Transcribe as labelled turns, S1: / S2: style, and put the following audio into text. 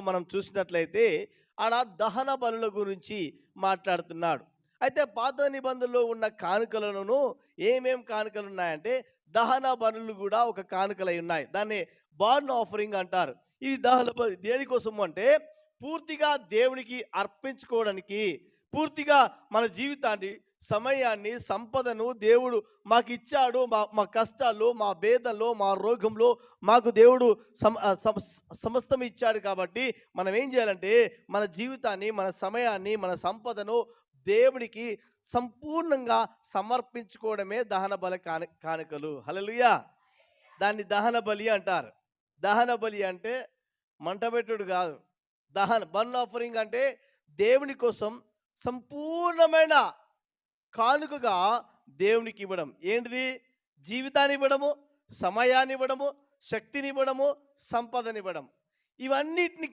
S1: మనం చూసినట్లయితే ఆడ దహన బలుల గురించి మాట్లాడుతున్నాడు. అయితే పాత నిబంధనలో ఉన్న కానుకలను ఏమేం కానుకలు ఉన్నాయంటే దహన బలులు కూడా ఒక కానుకలై ఉన్నాయి. దాన్ని బర్న్ ఆఫరింగ్ అంటారు. ఈ దహన బలి దేనికోసం అంటే పూర్తిగా దేవునికి అర్పించుకోవడానికి, పూర్తిగా మన జీవితాన్ని, సమయాన్ని, సంపదను దేవుడు మాకిచ్చాడు. మా మా కష్టాల్లో, మా భేదల్లో, మా రోగంలో మాకు దేవుడు సమస్తం ఇచ్చాడు కాబట్టి మనం ఏం చేయాలంటే మన జీవితాన్ని, మన సమయాన్ని, మన సంపదను దేవునికి సంపూర్ణంగా సమర్పించుకోవడమే దహన బలి కానుకలు. హల్లెలూయా! దాన్ని దహన బలి అంటారు. దహన బలి అంటే మంట పెట్టుడు కాదు. బర్న్ ఆఫరింగ్ అంటే దేవుని కోసం సంపూర్ణమైన కానుకగా దేవునికి ఇవ్వడం. ఏంటిది? జీవితాన్ని ఇవ్వడము, సమయాన్ని ఇవ్వడము, శక్తిని ఇవ్వడము, సంపదనివ్వడం. ఇవన్నిటిని